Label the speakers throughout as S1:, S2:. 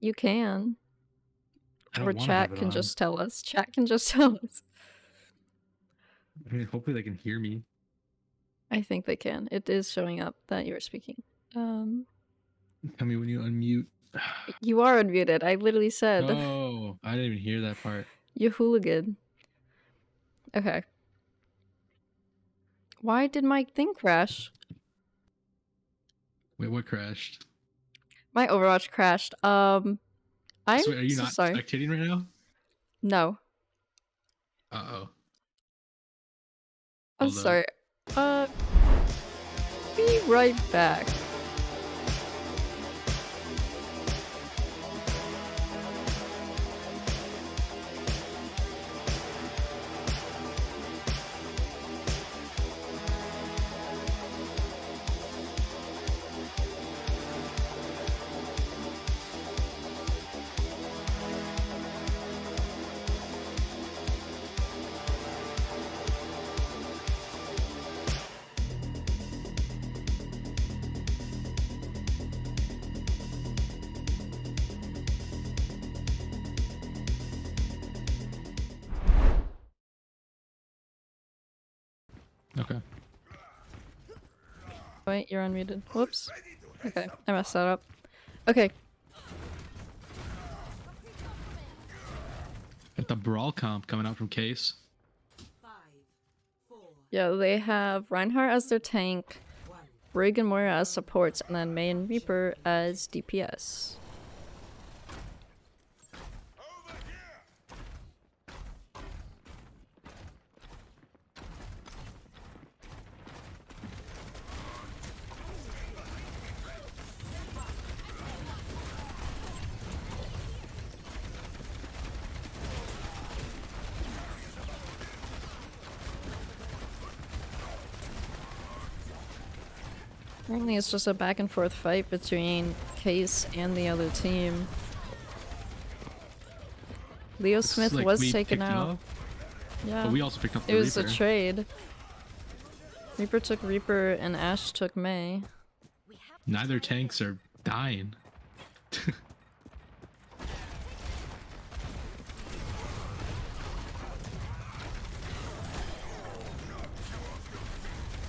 S1: You can.
S2: I
S1: Or
S2: don't want to have
S1: chat
S2: it
S1: can
S2: on.
S1: just tell us. Chat can just tell us.
S2: I mean, hopefully they can hear me.
S1: I think they can. It is showing up that you're speaking.
S2: Tell me when you unmute.
S1: You are unmuted. I literally said.
S2: Oh, I didn't even hear that part.
S1: You hooligan. Okay. Why did my thing crash?
S2: Wait, what crashed?
S1: My Overwatch crashed. I'm
S2: So wait, are you
S1: so
S2: not
S1: sorry.
S2: spectating right now?
S1: No.
S2: Uh-oh.
S1: I'm
S2: Hold up.
S1: sorry. Be right back.
S2: Okay.
S1: Wait, you're unmuted. Whoops. Okay, I messed that up. Okay.
S2: Got the Brawl comp coming out from Case.
S1: Yeah, they have Reinhardt as their tank, Brig and Moira as supports, and then Mei and Reaper as DPS. Apparently it's just a back and forth fight between Case and the other team. Leo Smith
S2: like
S1: was taken out.
S2: Up,
S1: yeah.
S2: but we also picked up the
S1: It was
S2: Reaper.
S1: a trade. Reaper took Reaper and Ashe took Mei.
S2: Neither tanks are dying.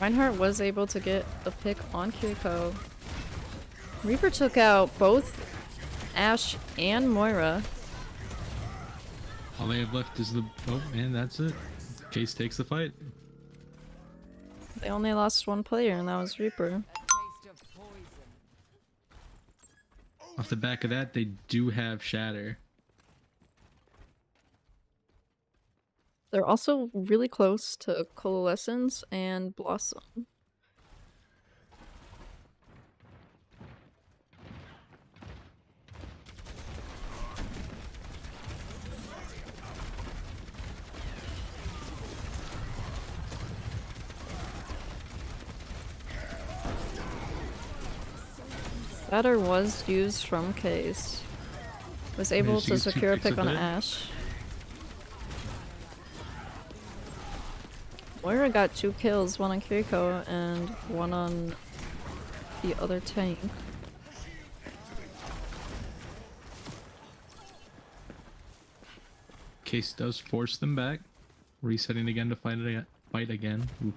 S1: Reinhardt was able to get a pick on Kiriko. Reaper took out both Ashe and Moira.
S2: All they have left is the... Oh, man, that's it. Case takes the fight.
S1: They only lost one player, and that was Reaper.
S2: Off the back of that, they do have Shatter.
S1: They're also really close to Coalescence and Blossom. Shatter was used from Case. Was able to secure a pick on Ashe. Moira got 2 kills, one on Kiriko and one on the other tank.
S2: Case does force them back, resetting again to fight again. Ooh.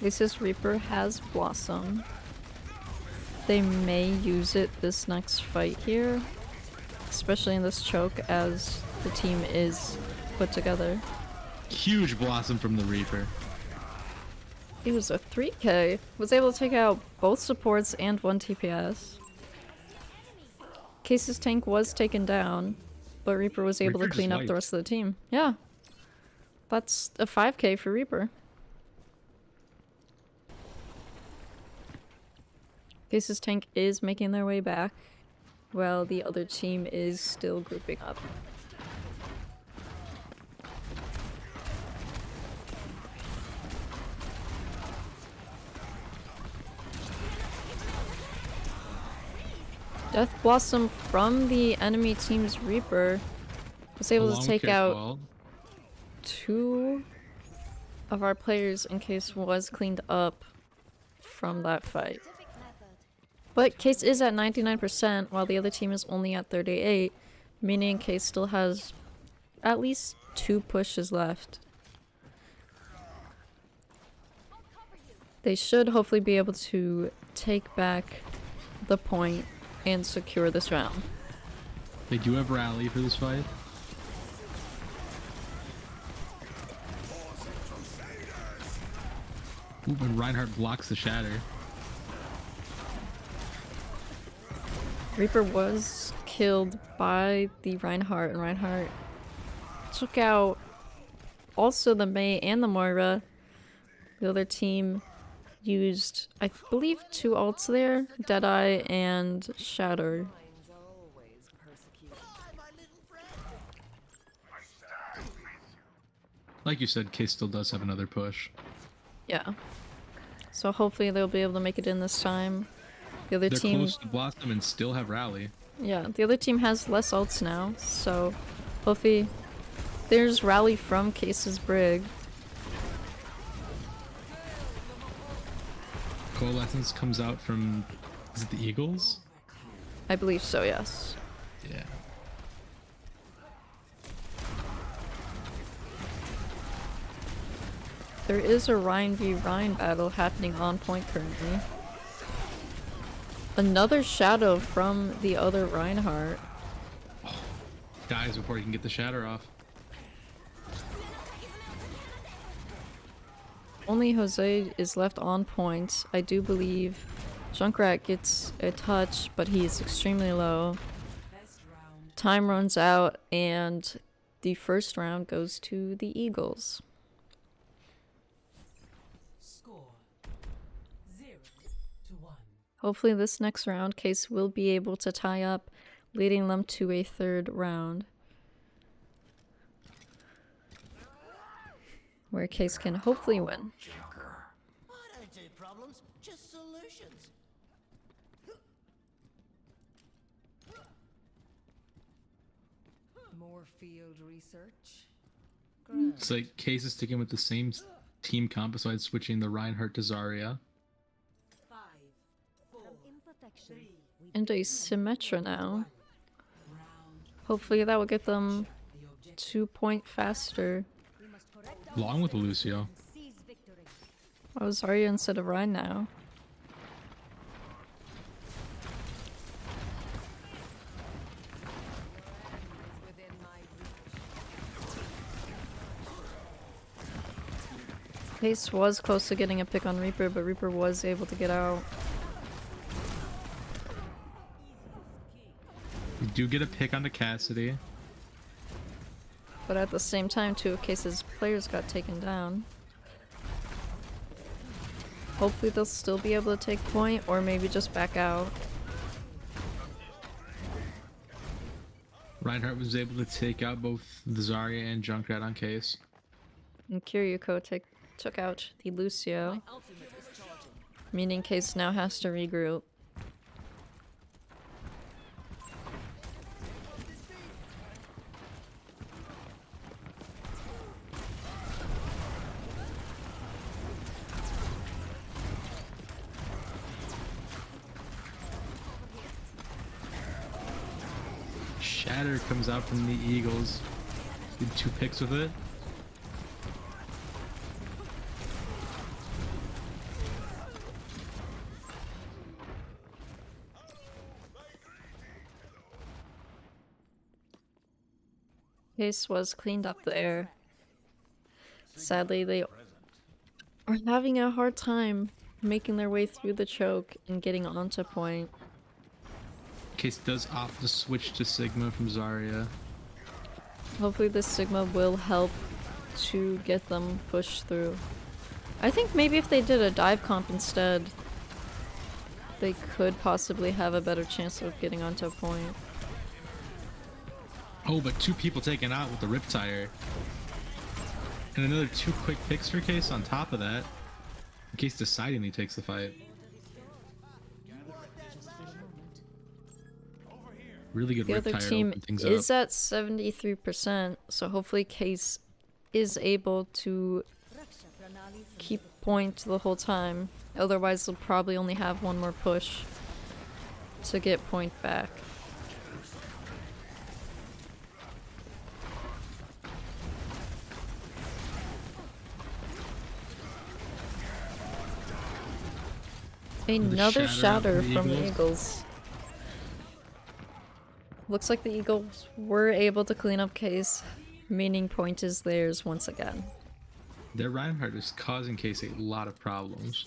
S1: Case's Reaper has Blossom. They may use it this next fight here, especially in this choke as the team is put together.
S2: Huge Blossom from the Reaper.
S1: He was a 3k. Was able to take out both supports and 1 TPS. Case's tank was taken down, but Reaper was able to clean up the rest of the team. Yeah. That's a 5k for Reaper. Case's tank is making their way back, while the other team is still grouping up. Death Blossom from the enemy team's Reaper was able to take out 2 of our players in Case was cleaned up from that fight. But Case is at 99% while the other team is only at 38, meaning Case still has at least 2 pushes left. They should hopefully be able to take back the point and secure this round.
S2: They do have rally for this fight. Ooh, and Reinhardt blocks the shatter.
S1: Reaper was killed by the Reinhardt, and Reinhardt took out also the Mei and the Moira. The other team used, I believe, 2 ults there, Deadeye and Shatter.
S2: Like you said, Case still does have another push.
S1: Yeah. So hopefully they'll be able to make it in this time. The other
S2: They're
S1: team,
S2: close to Blossom and still have rally.
S1: yeah, the other team has less ults now, so hopefully there's rally from Case's Brig.
S2: Coalescence comes out from, is it the Eagles?
S1: I believe so, yes.
S2: Yeah.
S1: There is a Rhine v Rhine battle happening on point currently. Another shadow from the other Reinhardt.
S2: Dies before he can get the shatter off.
S1: Only Jose is left on point. I do believe Junkrat gets a touch, but he's extremely low. Time runs out, and the first round goes to the Eagles. Hopefully this next round, Case will be able to tie up, leading them to a 3rd round, where Case can hopefully win.
S3: I don't do problems, just solutions.
S4: More field research.
S2: It's like Case is sticking with the same team comp besides switching the Reinhardt to Zarya.
S1: And a Symmetra now. Hopefully that will get them 2 point faster.
S2: Along with Lucio.
S1: Oh, Zarya instead of Rhine now. Case was close to getting a pick on Reaper, but Reaper was able to get out.
S2: We do get a pick onto Cassidy.
S1: But at the same time, 2 of Case's players got taken down. Hopefully they'll still be able to take point, or maybe just back out.
S2: Reinhardt was able to take out both the Zarya and Junkrat on Case.
S1: And Kiryuko took out the Lucio, meaning Case now has to regroup.
S2: Shatter comes out from the Eagles. Did 2 picks with it.
S1: Case was cleaned up there. Sadly, they are having a hard time making their way through the choke and getting onto point.
S2: Case does opt to switch to Sigma from Zarya.
S1: Hopefully this Sigma will help to get them pushed through. I think maybe if they did a dive comp instead, they could possibly have a better chance of getting onto a point.
S2: Oh, but 2 people taken out with the Riptire. And another 2 quick picks for Case on top of that. In Case deciding he takes the fight. Really good
S1: The other
S2: Riptire to
S1: team
S2: open things
S1: is
S2: up.
S1: at 73%, so hopefully Case is able to keep point the whole time. Otherwise, they'll probably only have one more push to get point back. Another shatter from the Eagles. Looks like the Eagles were able to clean up case, meaning point is theirs once again.
S2: Their Reinhardt is causing Case a lot of problems.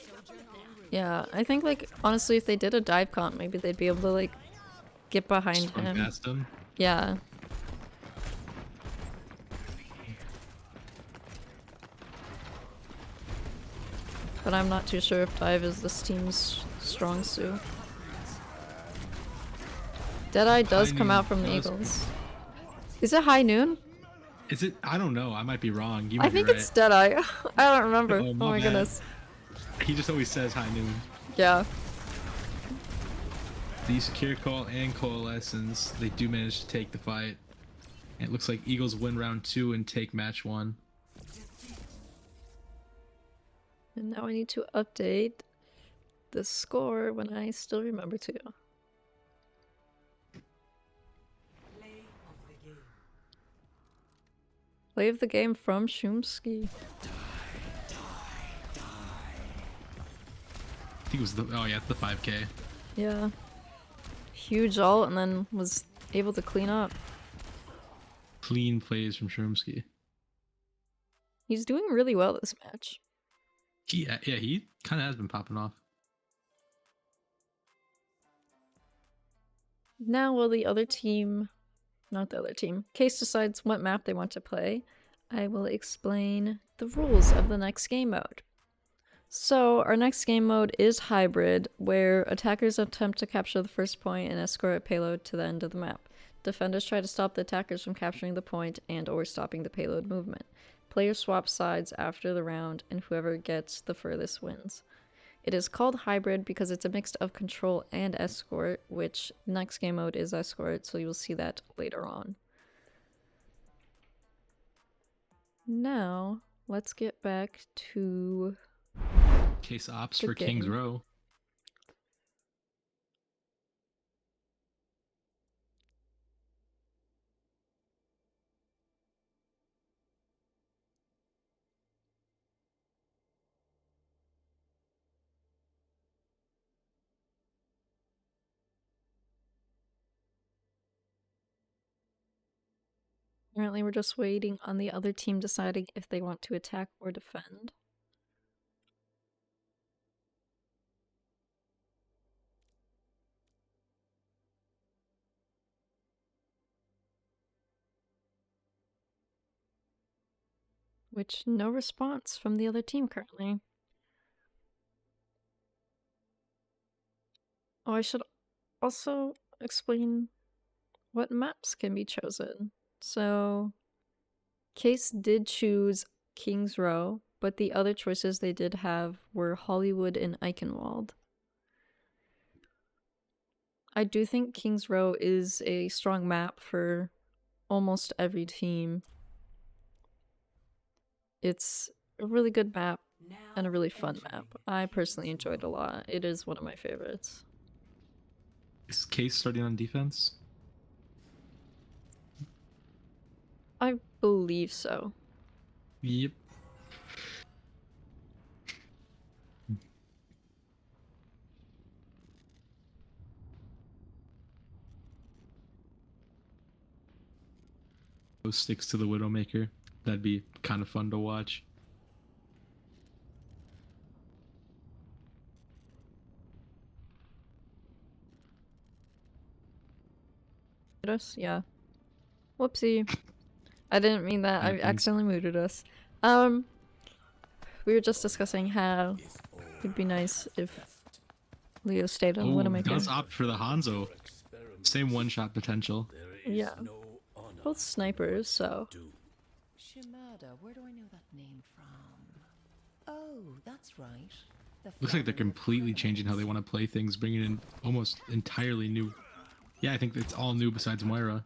S1: Yeah, I think like honestly if they did a dive comp, maybe they'd be able to like get behind
S2: Just run
S1: him.
S2: past him.
S1: Yeah. But I'm not too sure if dive is this team's strong suit. Deadeye does
S2: High
S1: come
S2: noon
S1: out from the
S2: does.
S1: Eagles. Is it high noon?
S2: Is it? I don't know. I might be wrong. You
S1: I
S2: might
S1: think
S2: be right.
S1: it's Deadeye. I don't remember.
S2: Oh,
S1: Oh
S2: my
S1: my
S2: bad.
S1: goodness.
S2: He just always says high noon.
S1: Yeah.
S2: The Secure Call and Coalescence, they do manage to take the fight. And it looks like Eagles win round 2 and take match 1.
S1: And now I need to update the score when I still remember to. Play of the game from Shumsky.
S2: I think it was the, oh yeah, it's the 5K.
S1: Yeah. Huge ult and then was able to clean up.
S2: Clean plays from Shermsky.
S1: He's doing really well this match.
S2: Yeah, he kind of has been popping off.
S1: Now while the other team, not the other team, Case decides what map they want to play, I will explain the rules of the next game mode. So our next game mode is hybrid, where attackers attempt to capture the first point and escort a payload to the end of the map. Defenders try to stop the attackers from capturing the point and or stopping the payload movement. Players swap sides after the round, and whoever gets the furthest wins. It is called hybrid because it's a mix of control and escort, which next game mode is escort, so you'll see that later on. Now, let's get back to
S2: Case ops
S1: the
S2: for King's
S1: game.
S2: Row.
S1: Apparently we're just waiting on the other team deciding if they want to attack or defend. Which, no response from the other team currently. Oh, I should also explain what maps can be chosen. So, Case did choose King's Row, but the other choices they did have were Hollywood and Eichenwald. I do think King's Row is a strong map for almost every team. It's a really good map and a really fun map. I personally enjoyed it a lot. It is one of my favorites.
S2: Is Case starting on defense?
S1: I believe so.
S2: Yep. Sticks to the Widowmaker. That'd be kind of fun to watch.
S1: Us? Yeah. Whoopsie. I didn't mean that. I
S2: Happens.
S1: accidentally muted us. We were just discussing how it'd be nice if Leo stayed on
S2: Oh,
S1: Widowmaker.
S2: does opt for the Hanzo. Same one-shot potential.
S1: Yeah. Both snipers, so.
S4: Shimada, where do I know that name from? Oh, that's right.
S2: Looks like they're completely changing how they want to play things, bringing in almost entirely new. Yeah, I think it's all new besides Moira.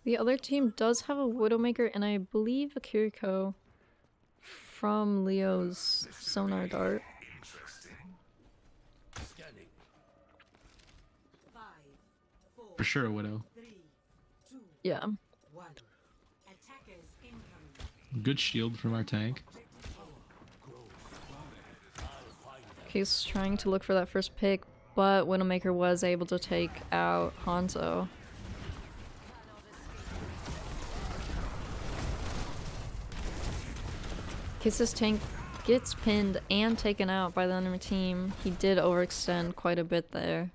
S1: The other team does have a Widowmaker and I believe a Kiriko from Leo's sonar dart.
S3: Scanning.
S2: For sure, a Widow.
S1: Yeah.
S2: Good shield from our tank.
S1: Case trying to look for that first pick, but Widowmaker was able to take out Hanzo. Case's tank gets pinned and taken out by the enemy team. He did overextend quite a bit there.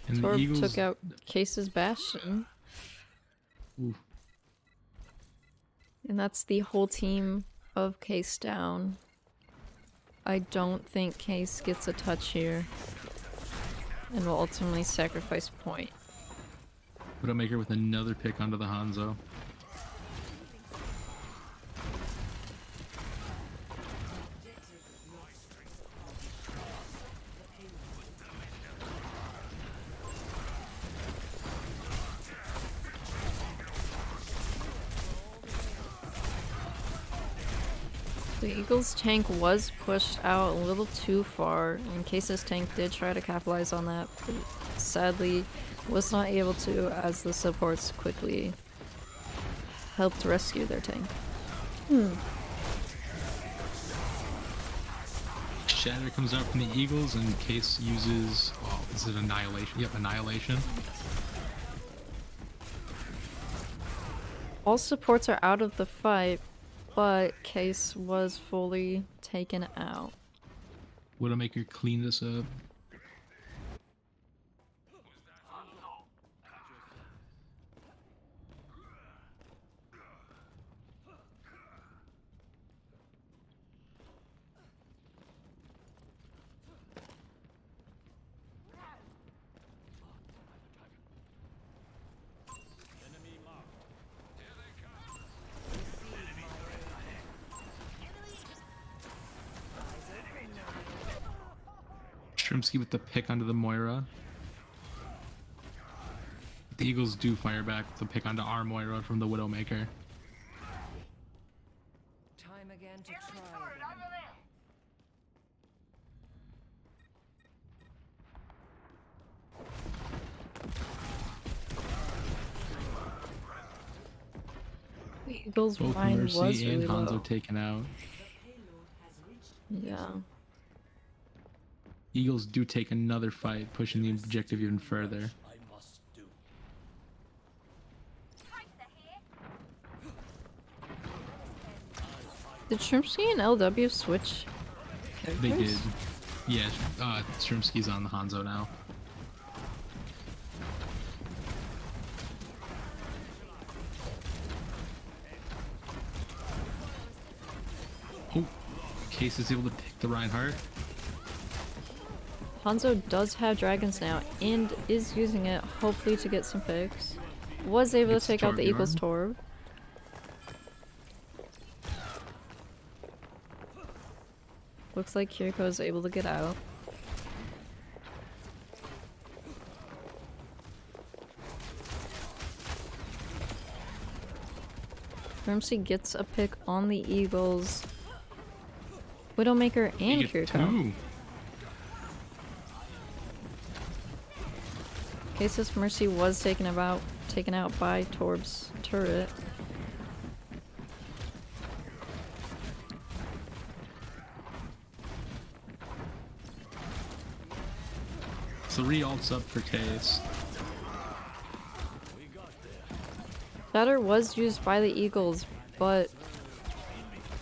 S2: And the
S1: Torb
S2: Eagles
S1: took out Case's Bastion.
S2: Ooh.
S1: And that's the whole team of Case down. I don't think Case gets a touch here. And will ultimately sacrifice a point.
S2: Widowmaker with another pick onto the Hanzo.
S1: The Eagles tank was pushed out a little too far, and Case's tank did try to capitalize on that, but sadly was not able to as the supports quickly helped rescue their tank.
S2: Shatter comes out from the Eagles and Case uses, oh, is it Annihilation? Yep, Annihilation.
S1: All supports are out of the fight, but Case was fully taken out.
S2: Widowmaker clean this up. Shrimsky with the pick onto the Moira. The Eagles do fire back the pick onto our Moira from the Widowmaker.
S4: Time again to try again.
S1: The Eagles'
S2: Both
S1: mine was
S2: Mercy
S1: really
S2: and Hanzo
S1: low.
S2: taken out.
S1: Yeah.
S2: Eagles do take another fight, pushing the objective even further.
S3: I must do.
S1: Did Shrimpsky and LW switch
S2: They
S1: characters?
S2: did. Yeah, Shrimsky's on the Hanzo now. Oh, Case is able to pick the Reinhardt.
S1: Hanzo does have dragons now and is using it hopefully to get some picks. Was able
S2: Gets
S1: to take out the
S2: Torb
S1: Eagles
S2: Yarn.
S1: Torb. Looks like Kiriko is able to get out. Grimsey gets a pick on the Eagles. Widowmaker
S2: He
S1: and
S2: gets
S1: Kiriko.
S2: two.
S1: Case's Mercy was taken out by Torb's turret.
S2: Three ults up for Case.
S1: Shatter was used by the Eagles, but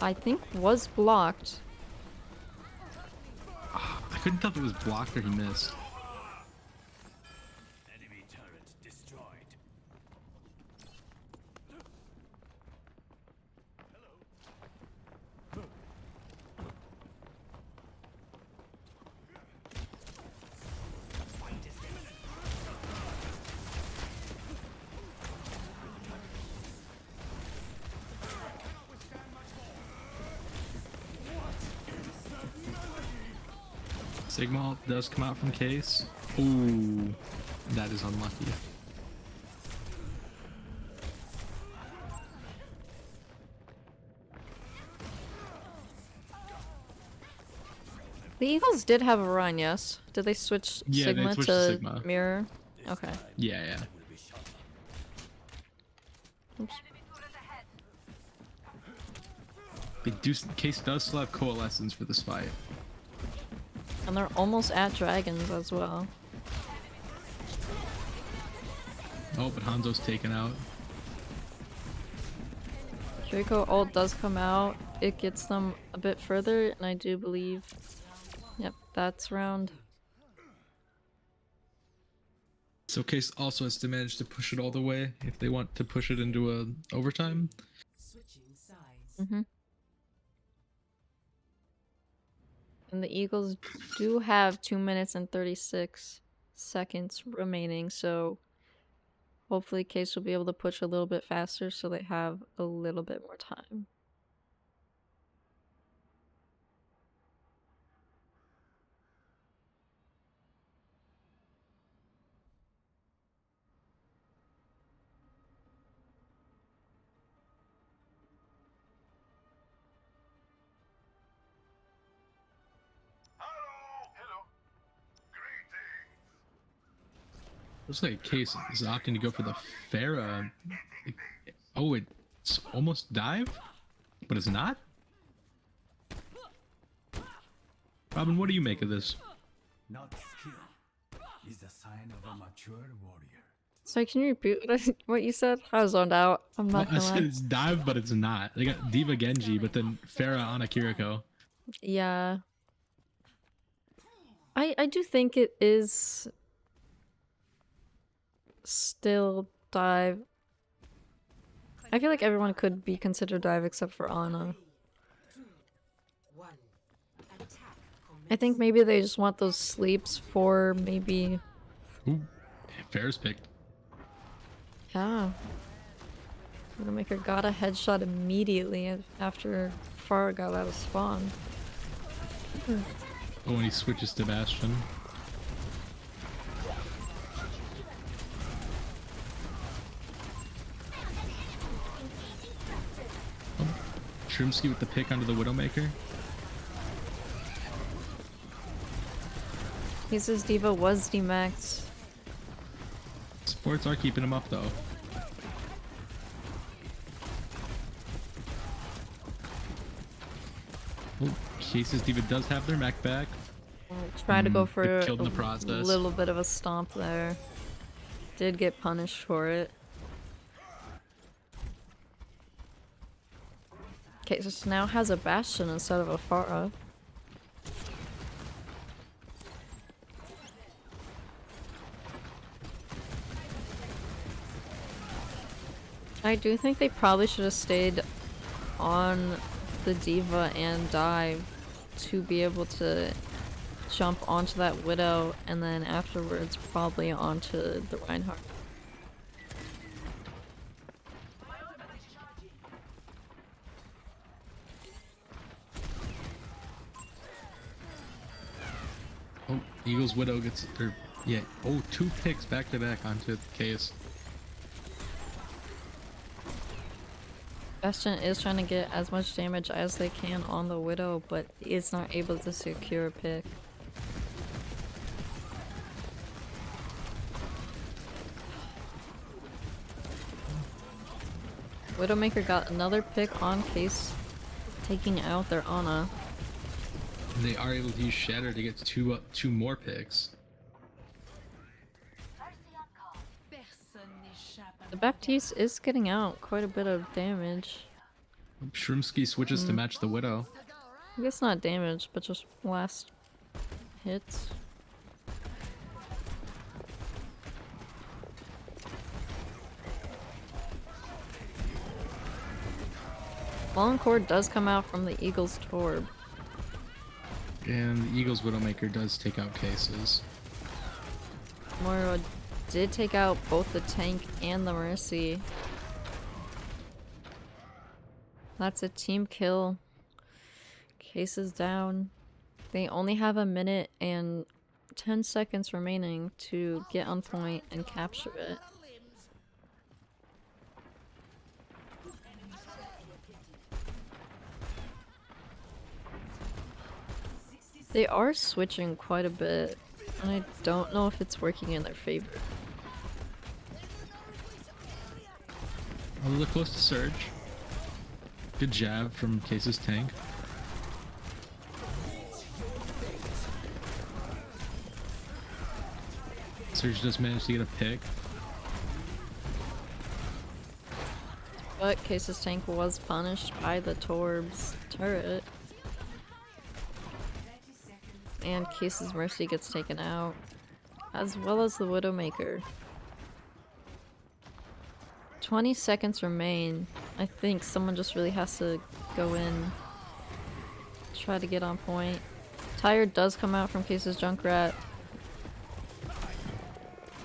S1: I think was blocked.
S2: I couldn't tell if it was blocked or he missed.
S3: Enemy turret destroyed.
S2: Sigma ult does come out from Case. Ooh, that is unlucky.
S1: The Eagles did have a run, yes? Did they switch
S2: Yeah, they
S1: Sigma
S2: switched
S1: to
S2: to Sigma.
S1: Mirror? Okay.
S2: Yeah, yeah.
S1: Oops.
S2: Case does still have Coalescence for this fight.
S1: And they're almost at dragons as well.
S2: Oh, but Hanzo's taken out.
S1: Kiriko ult does come out. It gets them a bit further, and I do believe... Yep, that's round.
S2: So Case also has to manage to push it all the way if they want to push it into a overtime.
S4: Switching sides.
S1: Mm-hmm. And the Eagles do have 2 minutes and 36 seconds remaining, so hopefully Case will be able to push a little bit faster so they have a little bit more time.
S2: Looks like Case is opting to go for the Pharah. Oh, it's almost dive, but it's not. Robin, what do you make of this?
S5: Not skill is the sign of a mature warrior.
S1: Sorry, can you repeat what you said? I was zoned out. I'm not
S2: I
S1: gonna
S2: said
S1: lie.
S2: it's dive, but it's not. They got Diva Genji, but then Pharah on a Kiriko.
S1: Yeah. I do think it is still dive. I feel like everyone could be considered dive except for Ana. I think maybe they just want those sleeps for maybe...
S2: Ooh, Pharah's picked.
S1: Yeah. Widowmaker got a headshot immediately after Pharah got out of spawn.
S2: Oh, and he switches to Bastion. Oh, Shrimsky with the pick onto the Widowmaker.
S1: Case's Diva was demaxed.
S2: Sports are keeping him up though. Oh, Case's Diva does have their mech back.
S1: Tried to go for
S2: get
S1: a
S2: killed in the process.
S1: little bit of a stomp there. Did get punished for it. Case now has a Bastion instead of a Pharah. I do think they probably should have stayed on the Diva and dive to be able to jump onto that Widow and then afterwards probably onto the Reinhardt.
S2: Oh, Eagles Widow gets her. Yeah. Oh, 2 picks back to back onto Case.
S1: Bastion is trying to get as much damage as they can on the Widow, but is not able to secure a pick. Widowmaker got another pick on Case, taking out their Ana.
S2: And they are able to use Shatter to get two more picks.
S1: The Baptiste is getting out quite a bit of damage.
S2: Shrimsky switches to match the Widow.
S1: I guess not damage, but just last hits. Long cord does come out from the Eagle's Torb.
S2: And the Eagles Widowmaker does take out Cases.
S1: Moro did take out both the tank and the Mercy. That's a team kill. Case is down. They only have a minute and 10 seconds remaining to get on point and capture it. They are switching quite a bit, and I don't know if it's working in their favor.
S2: A little close to Surge. Good jab from Case's tank. Surge just managed to get a pick.
S1: But Case's tank was punished by the Torb's turret. And Case's Mercy gets taken out, as well as the Widowmaker. 20 seconds remain. I think someone just really has to go in, try to get on point. Tired does come out from Case's Junkrat.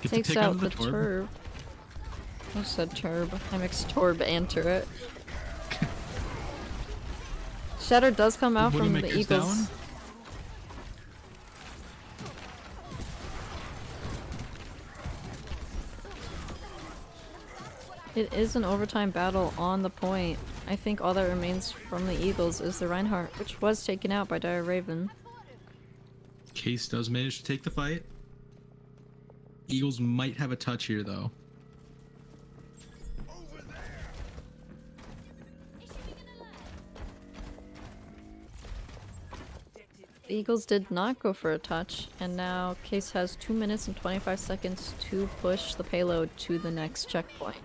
S1: Takes out the Turb. I said Turb. I mixed Torb and Turret. Shatter does come out from the Eagles.
S2: Down.
S1: It is an overtime battle on the point. I think all that remains from the Eagles is the Reinhardt, which was taken out by Dire Raven.
S2: Case does manage to take the fight. Eagles might have a touch here, though.
S1: The Eagles did not go for a touch, and now Case has 2 minutes and 25 seconds to push the payload to the next checkpoint.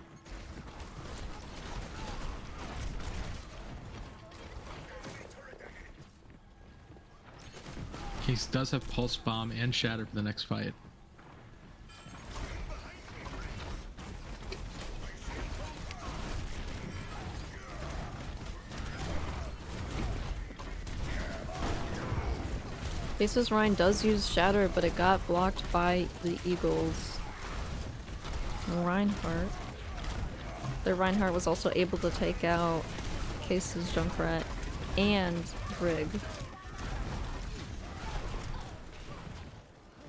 S2: Case does have Pulse Bomb and Shatter for the next fight.
S1: Case's Rhine does use Shatter, but it got blocked by the Eagles. Reinhardt. The Reinhardt was also able to take out Case's Junkrat and Brig.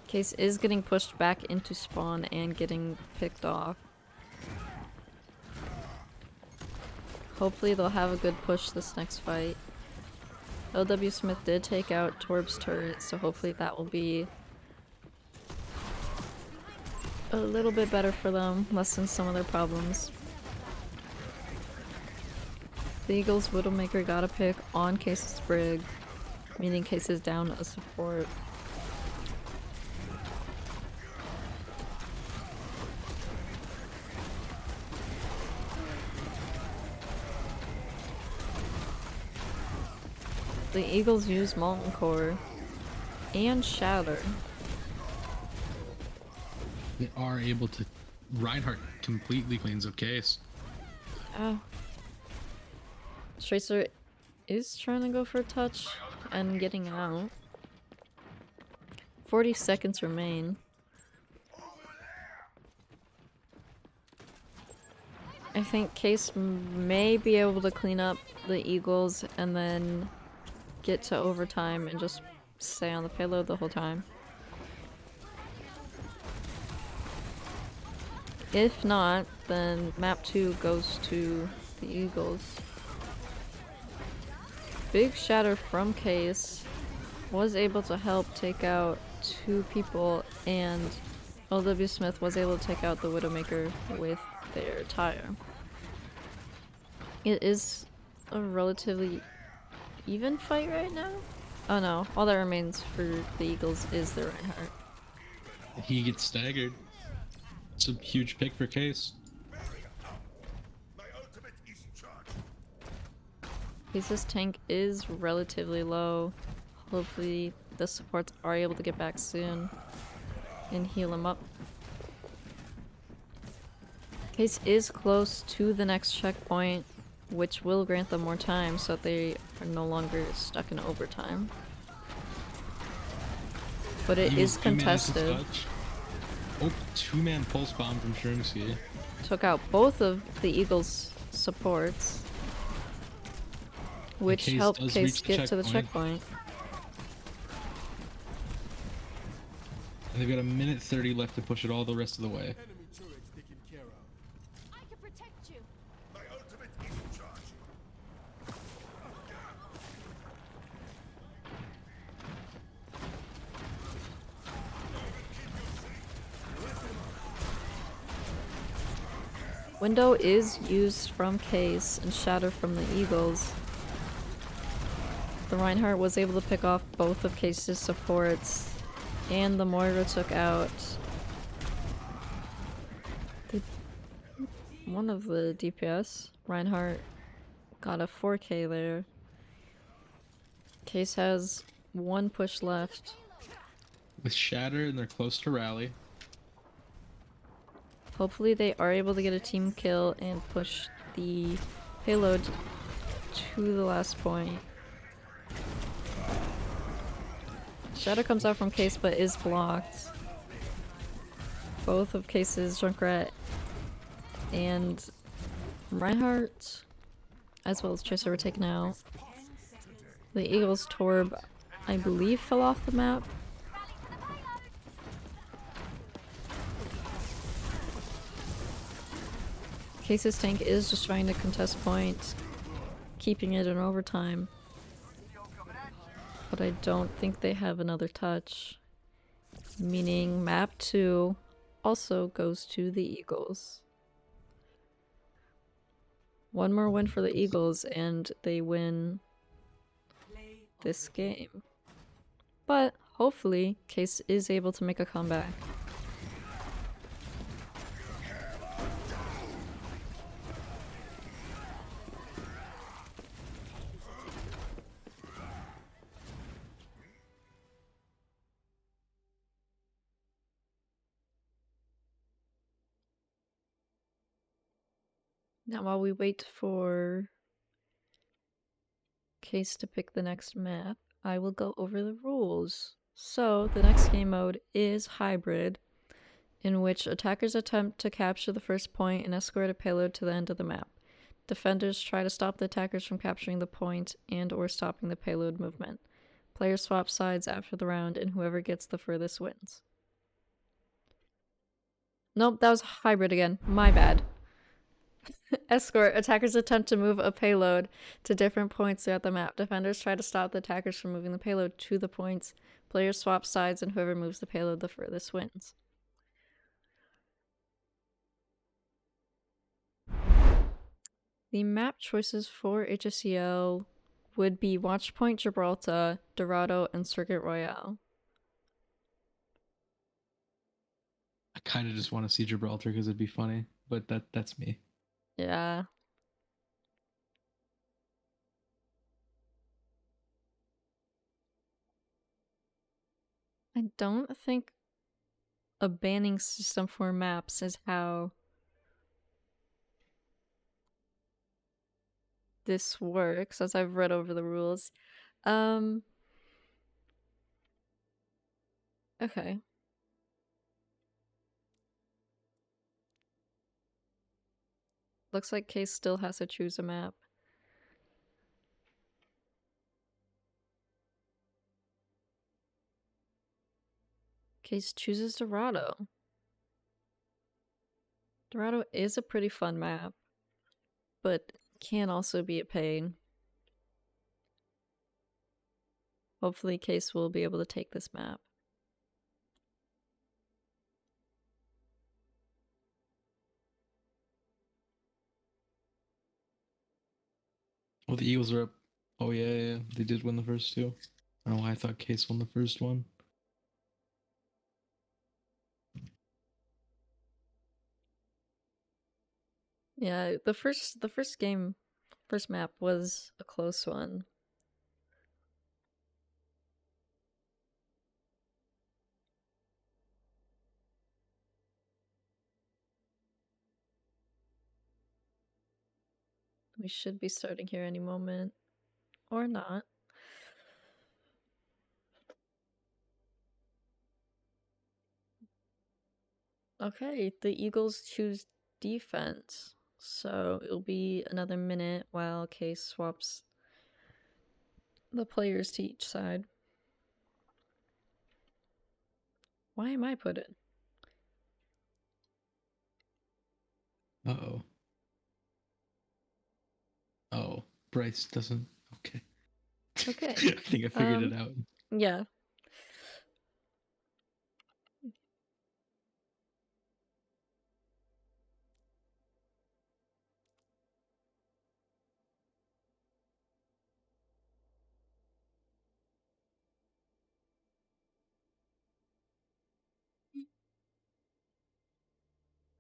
S1: Case is getting pushed back into spawn and getting picked off. Hopefully they'll have a good push this next fight. LW Smith did take out Torb's turret, so hopefully that will be a little bit better for them, lessen some of their problems. The Eagles Widowmaker got a pick on Case's Brig, meaning Case is down a support. The Eagles use Molten Core and Shatter.
S2: They are able to. Reinhardt completely cleans up Case.
S1: Oh. Tracer is trying to go for a touch and getting out. 40 seconds remain. I think Case may be able to clean up the Eagles and then get to overtime and just stay on the payload the whole time. If not, then map 2 goes to the Eagles. Big Shatter from Case was able to help take out 2 people, and LW Smith was able to take out the Widowmaker with their tire. It is a relatively even fight right now? Oh no, all that remains for the Eagles is the Reinhardt.
S2: He gets staggered. It's a huge pick for Case.
S1: Case's tank is relatively low. Hopefully the supports are able to get back soon and heal him up. Case is close to the next checkpoint, which will grant them more time so that they are no longer stuck in overtime. But it is contested.
S2: Oh, 2-man Pulse Bomb from Shrimsky.
S1: Took out both of the Eagles' supports, which helped Case get to the checkpoint.
S2: And they've got a minute 30 left to push it all the rest of the way.
S6: Enemy turrets taken care of.
S7: I can protect you.
S6: My ultimate is in charge.
S1: Window is used from Case and Shatter from the Eagles. The Reinhardt was able to pick off both of Case's supports, and the Moira took out one of the DPS. Reinhardt got a 4K there. Case has one push left.
S2: With Shatter, and they're close to rally.
S1: Hopefully they are able to get a team kill and push the payload to the last point. Shadow comes out from Case but is blocked. Both of Case's Junkrat and Reinhardt, as well as Tracer, were taken out. The Eagles Torb, I believe, fell off the map. Case's tank is just trying to contest point, keeping it in overtime. But I don't think they have another touch. Meaning map 2 also goes to the Eagles. One more win for the Eagles and they win this game. But hopefully Case is able to make a comeback. Now while we wait for Case to pick the next map, I will go over the rules. So the next game mode is hybrid, in which attackers attempt to capture the first point and escort a payload to the end of the map. Defenders try to stop the attackers from capturing the point and or stopping the payload movement. Players swap sides after the round and whoever gets the furthest wins. Nope, that was hybrid again. My bad. Escort. Attackers attempt to move a payload to different points throughout the map. Defenders try to stop the attackers from moving the payload to the points. Players swap sides and whoever moves the payload the furthest wins. The map choices for HSEL would be Watchpoint, Gibraltar, Dorado, and Circuit Royale.
S2: I kind of just want to see Gibraltar because it'd be funny, but that's me.
S1: Yeah. I don't think a banning system for maps is how this works, as I've read over the rules. Okay. Looks like Case still has to choose a map. Case chooses Dorado. Dorado is a pretty fun map, but can also be a pain. Hopefully Case will be able to take this map.
S2: Well, the Eagles are up. Oh yeah, they did win the first two. I don't know why I thought Case won the first one.
S1: Yeah, the first map was a close one. We should be starting here any moment. Or not. Okay, the Eagles choose defense. So it'll be another minute while Case swaps the players to each side. Why am I put in?
S2: Uh-oh. Oh, Bryce doesn't. Okay.
S1: Okay.
S2: I think I figured it out.
S1: Yeah.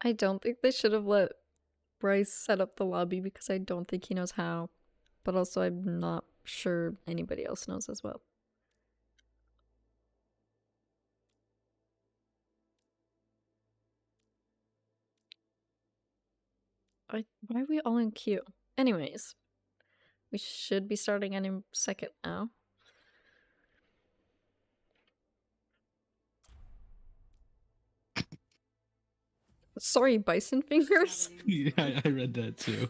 S1: I don't think they should have let Bryce set up the lobby because I don't think he knows how. But also, I'm not sure anybody else knows as well. Why are we all in queue? Anyways, we should be starting any second now. Sorry, bison fingers?
S2: Yeah, I read that too.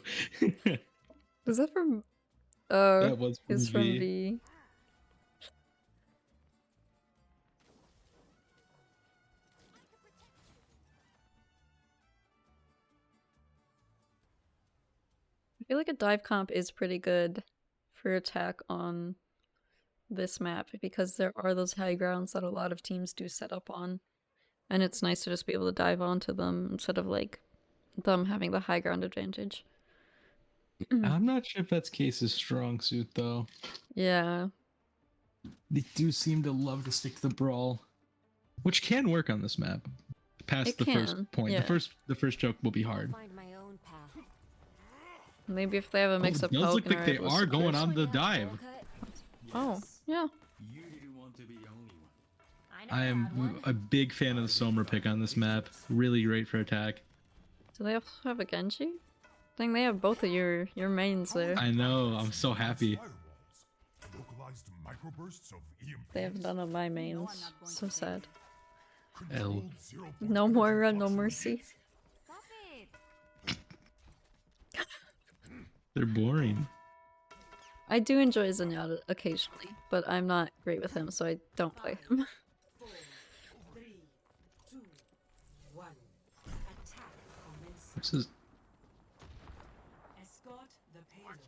S1: Is that from...
S2: That was from
S1: it's from
S2: V.
S1: V. I feel like a dive comp is pretty good for attack on this map because there are those high grounds that a lot of teams do set up on. And it's nice to just be able to dive onto them instead of like them having the high ground advantage.
S2: I'm not sure if that's Case's strong suit though.
S1: Yeah.
S2: They do seem to love to stick to the brawl, which can work on this map. Past
S1: It
S2: the first
S1: can,
S2: point,
S1: yeah.
S2: the first joke will be hard.
S7: Find my own path.
S1: Maybe if they have a mix
S2: Oh,
S1: of
S2: it does
S1: poke
S2: look
S1: and
S2: like they
S1: Riot
S2: are going
S1: Whispers.
S2: on the dive.
S1: Oh, yeah.
S5: You didn't want to be the only one.
S2: I am a big fan of the Sombra pick on this map. Really great for attack.
S1: Do they also have a Genji? I think they have both of your mains there.
S2: I know. I'm so happy.
S6: Firewalls. Localized microbursts of EMP.
S1: They have none of my mains. So sad.
S2: L.
S6: Controlled zero-point
S1: No Moira, no
S6: fluctuations.
S1: mercy.
S7: Stop it!
S2: They're boring.
S1: I do enjoy Zenyatta occasionally, but I'm not great with him, so I don't play him.
S4: 3, 2, 1. Attack commences.
S2: This is
S4: Escort the payload.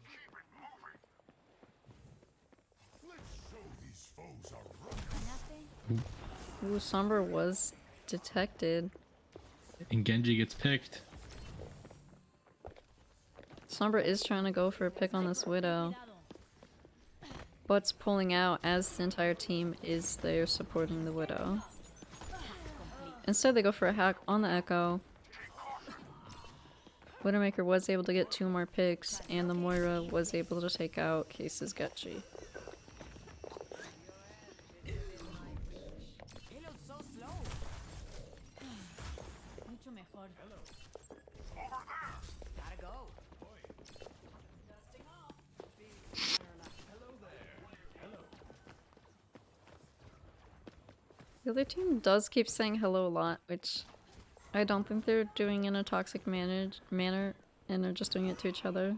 S6: Let's show these foes our rough.
S7: Nothing?
S1: Ooh, Sombra was detected.
S2: and Genji gets picked.
S1: Sombra is trying to go for a pick on this Widow. But's pulling out as the entire team is there supporting the Widow. Instead they go for a hack on the Echo. Widowmaker was able to get 2 more picks, and the Moira was able to take out Case's Getchi.
S7: Mucho mejor.
S4: Gotta go.
S1: The other team does keep saying hello a lot, which I don't think they're doing in a toxic manner, and they're just doing it to each other.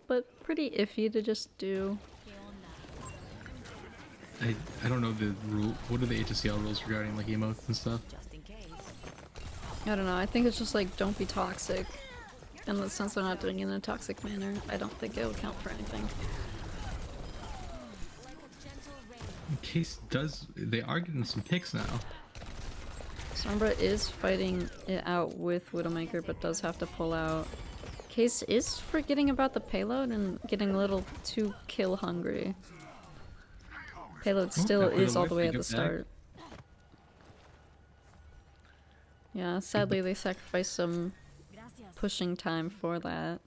S1: But pretty iffy to just do.
S2: I don't know the rule. What are the HSEL rules regarding like emotes and stuff?
S4: Just in case.
S1: I don't know, I think it's just like, don't be toxic. And since they're not doing it in a toxic manner, I don't think it'll count for anything.
S2: In case does they are getting some picks now.
S1: Sombra is fighting it out with Widowmaker, but does have to pull out. Case is forgetting about the payload and getting a little too kill hungry. Payload still
S2: that
S1: is
S2: would've
S1: all the way
S2: worked
S1: at
S2: to
S1: the
S2: get back.
S1: start. Yeah, sadly they sacrificed some
S7: Gracias.
S1: pushing time for that.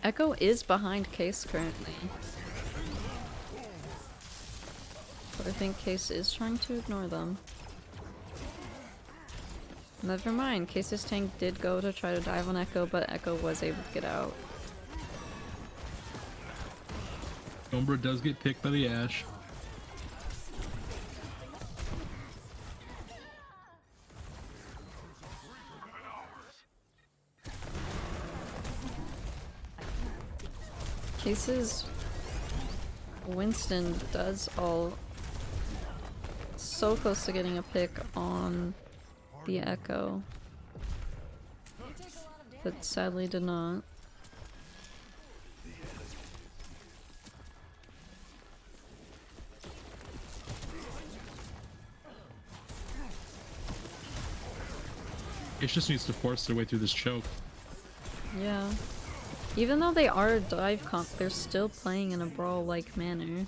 S1: Echo is behind Case currently. But I think Case is trying to ignore them. Never mind, Case's tank did go to try to dive on Echo, but Echo was able to get out.
S2: Sombra does get picked by the Ashe.
S1: Case's Winston does all so close to getting a pick on the Echo, but sadly did not.
S2: It just needs to force their way through this choke.
S1: Yeah. Even though they are a dive comp, they're still playing in a brawl-like manner.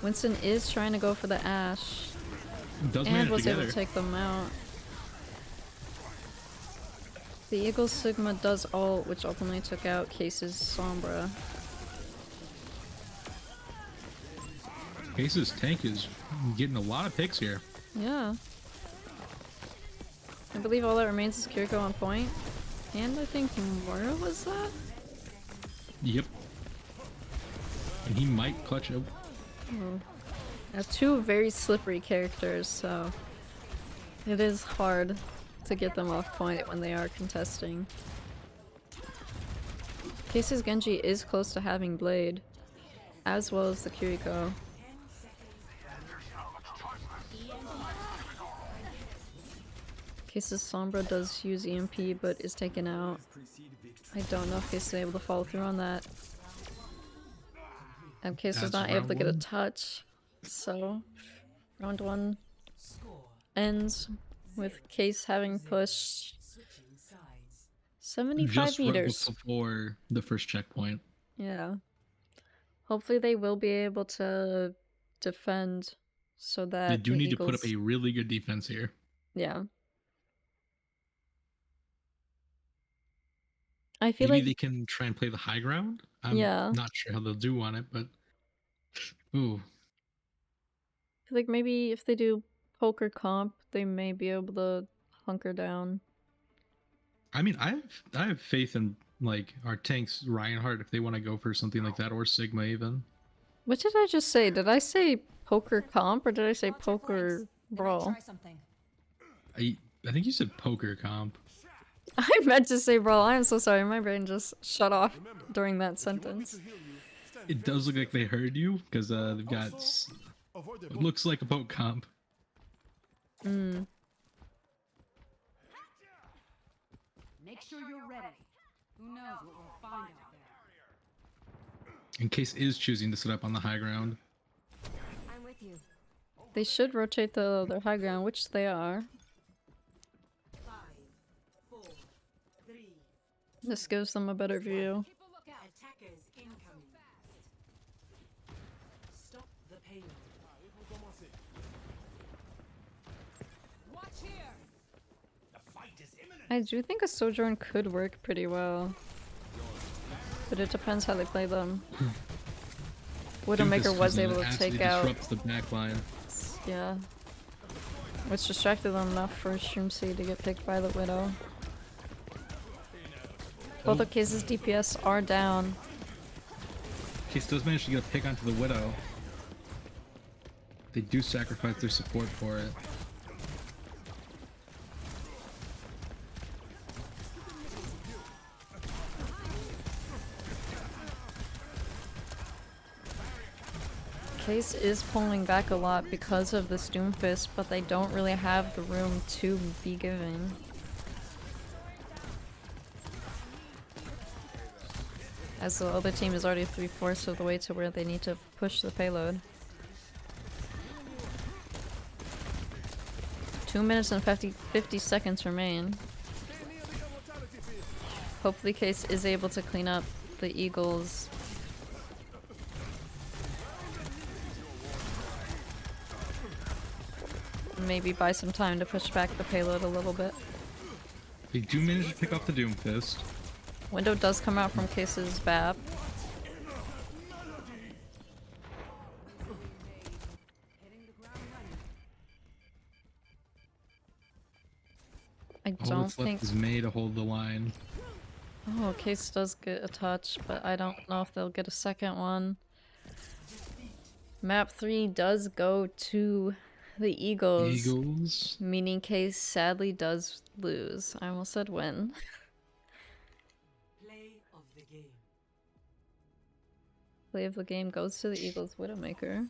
S1: Winston is trying to go for the Ashe,
S2: Does
S1: and
S2: manage
S1: was able
S2: together.
S1: to take them out. The Eagle Sigma does ult, which ultimately took out Case's Sombra.
S2: Case's tank is getting a lot of picks here.
S1: Yeah. I believe all that remains is Kiriko on point. And I think Mora was that?
S2: Yep. And he might clutch it.
S1: Two very slippery characters, so it is hard to get them off point when they are contesting. Case's Genji is close to having Blade, as well as the Kiriko. Case's Sombra does use EMP, but is taken out. I don't know if Case is able to follow through on that. And Case is
S2: That's
S1: not able to
S2: round
S1: get a
S2: one.
S1: touch, so round one ends with Case having pushed 75
S2: Just right
S1: meters.
S2: before the first checkpoint.
S1: Yeah. Hopefully they will be able to defend so that
S2: They do
S1: the
S2: need
S1: Eagles...
S2: to put up a really good defense here.
S1: Yeah. I feel
S2: Maybe
S1: like...
S2: they can try and play the high ground. I'm
S1: Yeah.
S2: not sure how they'll do on it, but ooh,
S1: I feel like maybe if they do poker comp, they may be able to hunker down.
S2: I mean, I have faith in like our tanks, Reinhardt, if they want to go for something like that, or Sigma even.
S1: What did I just say? Did I say poker comp or did I say
S7: Watch your
S1: poker
S7: flanks. They might
S1: brawl?
S7: try something.
S2: I think you said poker comp.
S1: I meant to say brawl. I'm so sorry. My brain just shut off during that sentence.
S2: It does look like they heard you because they've got it looks like a poke comp.
S1: Mm.
S7: Make sure you're ready. Who knows what we'll find out there.
S2: In case is choosing to sit up on the high ground.
S7: I'm with you.
S1: They should rotate their high ground, which they are.
S7: 5, 4, 3.
S1: This gives them a better view.
S7: Keep a lookout. Attackers incoming. Stop the payload. Watch here.
S1: I do think a Sojourn could work pretty well. But it depends how they play them. Widowmaker was able to take out...
S2: disrupts the back line.
S1: Yeah. Which distracted them enough for Shroomsy to get picked by the Widow. Both of Case's DPS are down.
S2: Case does manage to get a pick onto the Widow. They do sacrifice their support for it.
S1: Case is pulling back a lot because of the Doomfist, but they don't really have the room to be giving. As the other team is already 3/4 of the way to where they need to push the payload. 2 minutes and 50 seconds remain. Hopefully Case is able to clean up the Eagles. Maybe buy some time to push back the payload a little bit.
S2: They do manage to pick up the Doomfist.
S1: Window does come out from Case's BAP. I
S2: All
S1: don't
S2: that's left
S1: think...
S2: is May to hold the line.
S1: Oh, Case does get a touch, but I don't know if they'll get a second one. Map 3 does go to the Eagles,
S2: Eagles.
S1: meaning Case sadly does lose. I almost said win.
S4: Play
S1: play of the game goes to the Eagles Widowmaker.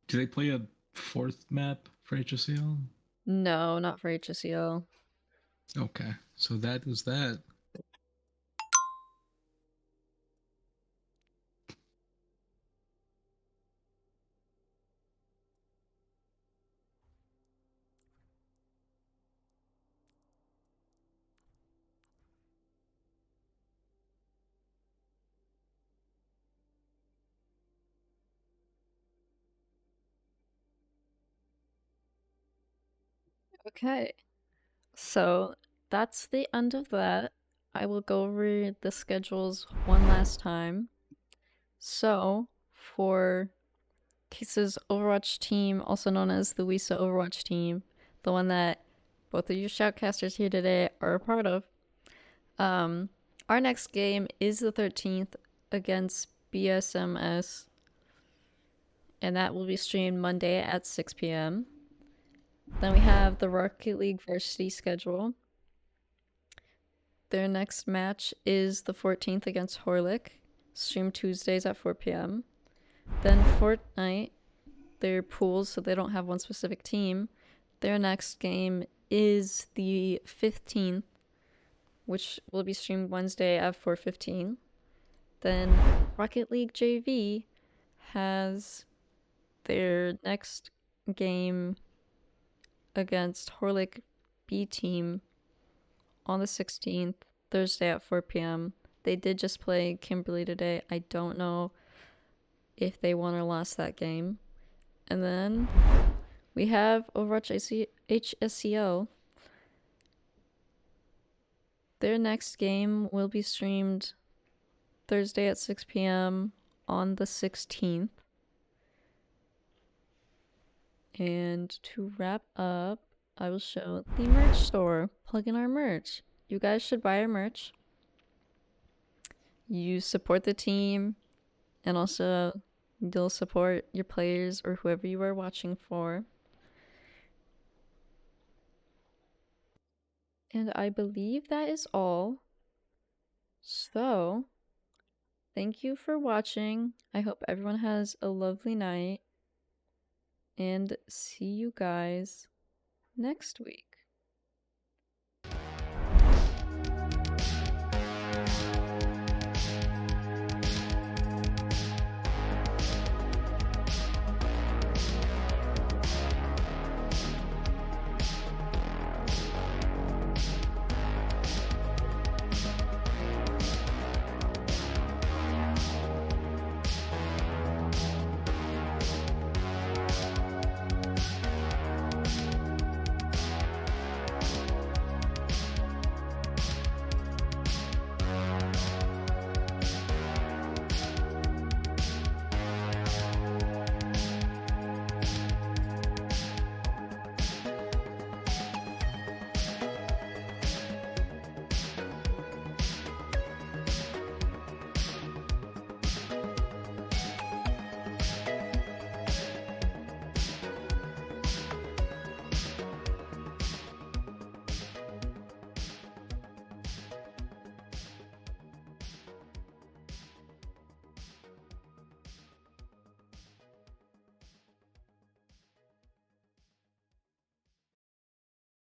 S2: Do they play a fourth map for HSEL?
S1: No, not for HSEL.
S2: Okay, so that was that.
S1: Okay, so that's the end of that. I will go over the schedules one last time. So, for Case's Overwatch team, also known as the WISA Overwatch team, the one that both of you shoutcasters here today are a part of, our next game is the 13th against BSMS, and that will be streamed Monday at 6 p.m. Then we have the Rocket League varsity schedule. Their next match is the 14th against Horlick, streamed Tuesdays at 4 p.m. Then Fortnite, their pools, so they don't have one specific team. Their next game is the 15th, which will be streamed Wednesday at 4:15. Then Rocket League JV has their next game against Horlick B team on the 16th, Thursday at 4 p.m. They did just play Kimberly today. I don't know if they won or lost that game. And then we have Overwatch HSEL. Their next game will be streamed Thursday at 6 p.m. on the 16th. And to wrap up, I will show the merch store. Plug in our merch. You guys should buy our merch. You support the team, and also you'll support your players or whoever you are watching for. And I believe that is all. So, thank you for watching. I hope everyone has a lovely night. And see you guys next week.